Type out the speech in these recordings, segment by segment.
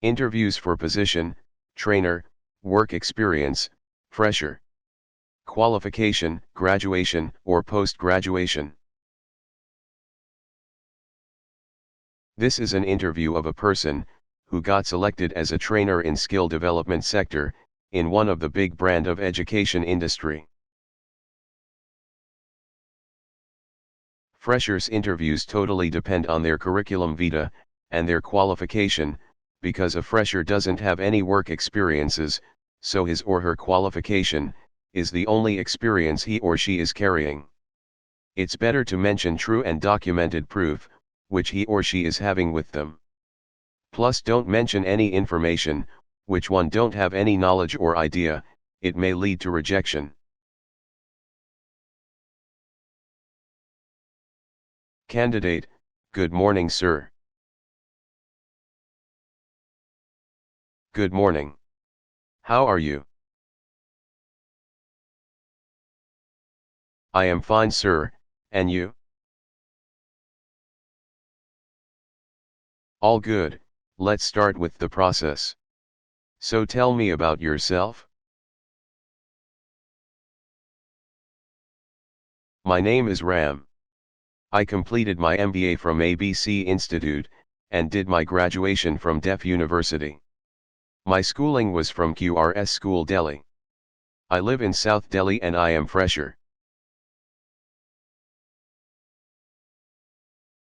Interviews for position, trainer, work experience, fresher. Qualification, graduation, or post-graduation. This is an interview of a person who got selected as a trainer in skill development sector, in one of the big brand of education industry. Freshers' interviews totally depend on their curriculum vitae, and their qualification, because a fresher doesn't have any work experiences, so his or her qualification is the only experience he or she is carrying. It's better to mention true and documented proof, which he or she is having with them. Plus don't mention any information, which one don't have any knowledge or idea, it may lead to rejection. Candidate: Good morning, sir. Good morning. How are you? I am fine, sir, and you? All good. Let's start with the process. So tell me about yourself. My name is Ram. I completed my MBA from ABC Institute, and did my graduation from Deaf University. My schooling was from QRS School Delhi. I live in South Delhi and I am fresher.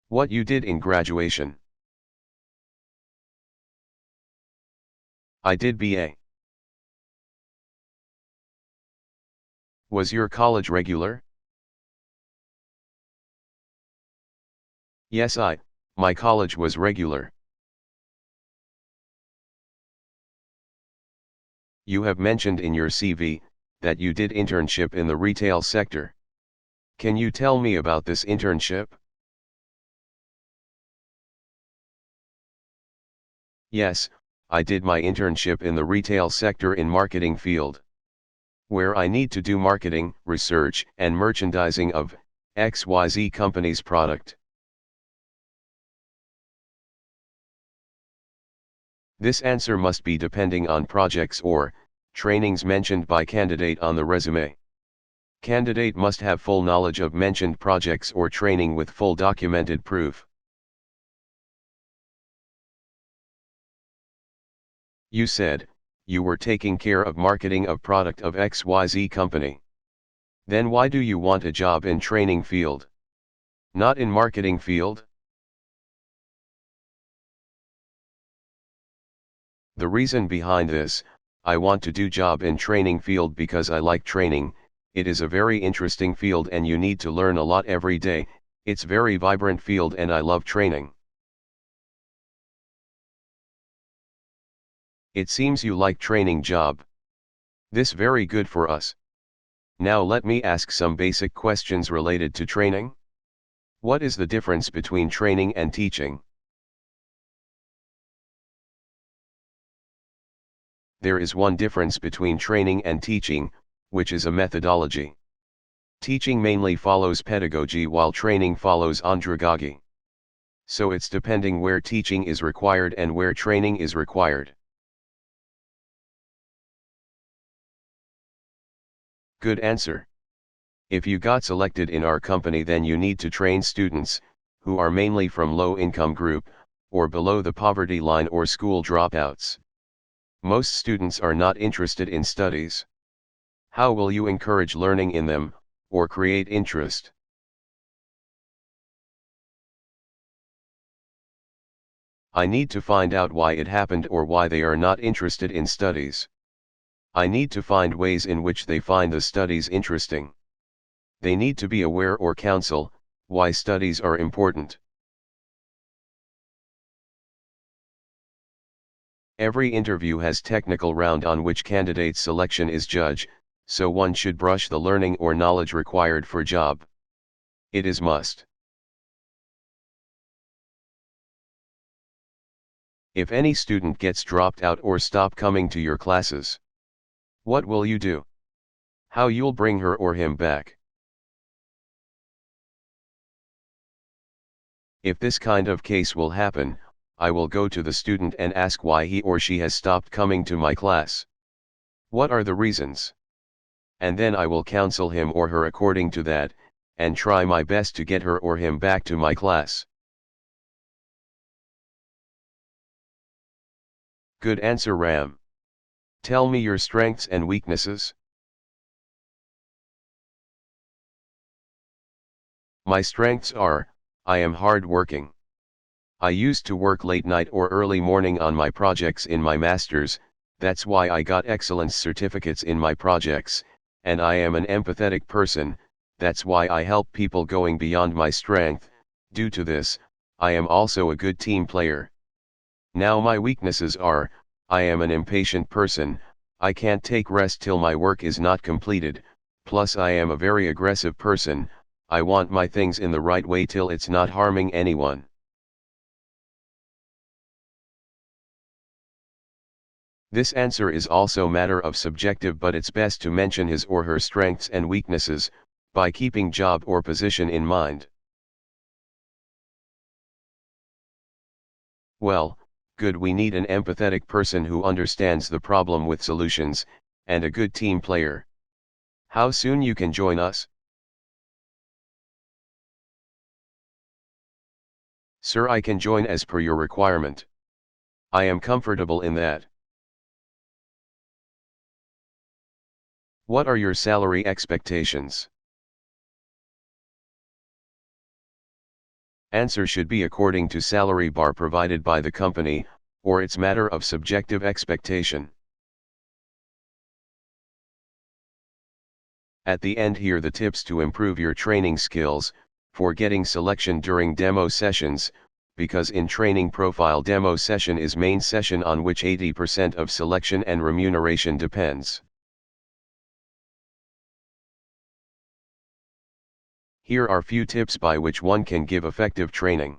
What you did in graduation? I did BA. Was your college regular? Yes, my college was regular. You have mentioned in your CV that you did internship in the retail sector. Can you tell me about this internship? Yes, I did my internship in the retail sector in marketing field, where I need to do marketing, research, and merchandising of XYZ company's product. This answer must be depending on projects or trainings mentioned by candidate on the resume. Candidate must have full knowledge of mentioned projects or training with full documented proof. You said, you were taking care of marketing of product of XYZ company. Then why do you want a job in training field? Not in marketing field? The reason behind this, I want to do job in training field because I like training. It is a very interesting field and you need to learn a lot every day. It's very vibrant field and I love training. It seems you like training job. This very good for us. Now let me ask some basic questions related to training. What is the difference between training and teaching? There is one difference between training and teaching, which is a methodology. Teaching mainly follows pedagogy while training follows andragogy. So it's depending where teaching is required and where training is required. Good answer. If you got selected in our company, then you need to train students, who are mainly from low income group, or below the poverty line or school dropouts. Most students are not interested in studies. How will you encourage learning in them, or create interest? I need to find out why it happened or why they are not interested in studies. I need to find ways in which they find the studies interesting. They need to be aware or counsel why studies are important. Every interview has technical round on which candidate's selection is judged, so one should brush the learning or knowledge required for job. It is must. If any student gets dropped out or stop coming to your classes, what will you do? How you'll bring her or him back? If this kind of case will happen, I will go to the student and ask why he or she has stopped coming to my class. What are the reasons? And then I will counsel him or her according to that, and try my best to get her or him back to my class. Good answer, Ram. Tell me your strengths and weaknesses. My strengths are, I am hard-working. I used to work late night or early morning on my projects in my master's, that's why I got excellence certificates in my projects, and I am an empathetic person, that's why I help people going beyond my strength. Due to this, I am also a good team player. Now my weaknesses are, I am an impatient person, I can't take rest till my work is not completed, plus I am a very aggressive person, I want my things in the right way till it's not harming anyone. This answer is also matter of subjective, but it's best to mention his or her strengths and weaknesses, by keeping job or position in mind. Well, good, we need an empathetic person who understands the problem with solutions, and a good team player. How soon you can join us? Sir, I can join as per your requirement. I am comfortable in that. What are your salary expectations? Answer should be according to salary bar provided by the company, or it's matter of subjective expectation. At the end, here the tips to improve your training skills, for getting selection during demo sessions, because in training profile demo session is main session on which 80% of selection and remuneration depends. Here are few tips by which one can give effective training.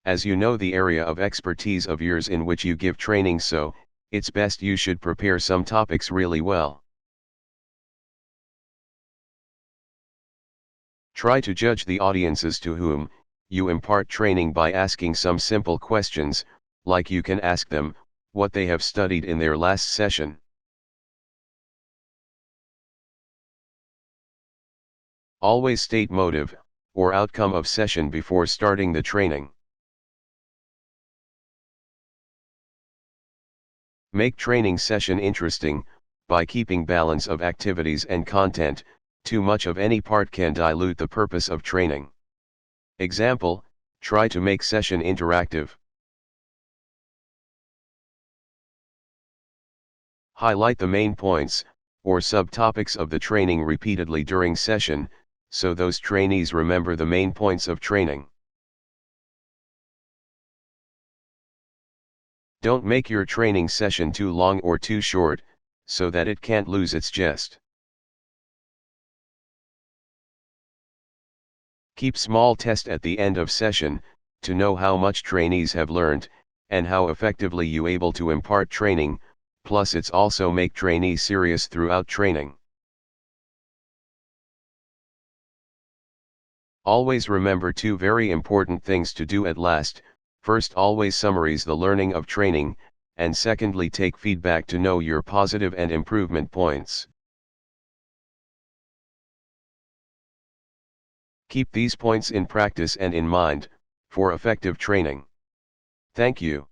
As you know the area of expertise of yours in which you give training, so it's best you should prepare some topics really well. Try to judge the audiences to whom you impart training by asking some simple questions, like you can ask them what they have studied in their last session. Always state motive or outcome of session before starting the training. Make training session interesting by keeping balance of activities and content. Too much of any part can dilute the purpose of training. Example, try to make session interactive. Highlight the main points or subtopics of the training repeatedly during session, so those trainees remember the main points of training. Don't make your training session too long or too short, so that it can't lose its gist. Keep small test at the end of session, to know how much trainees have learned, and how effectively you able to impart training, plus it's also make trainees serious throughout training. Always remember two very important things to do at last. First, always summarize the learning of training, and secondly, take feedback to know your positive and improvement points. Keep these points in practice and in mind, for effective training. Thank you.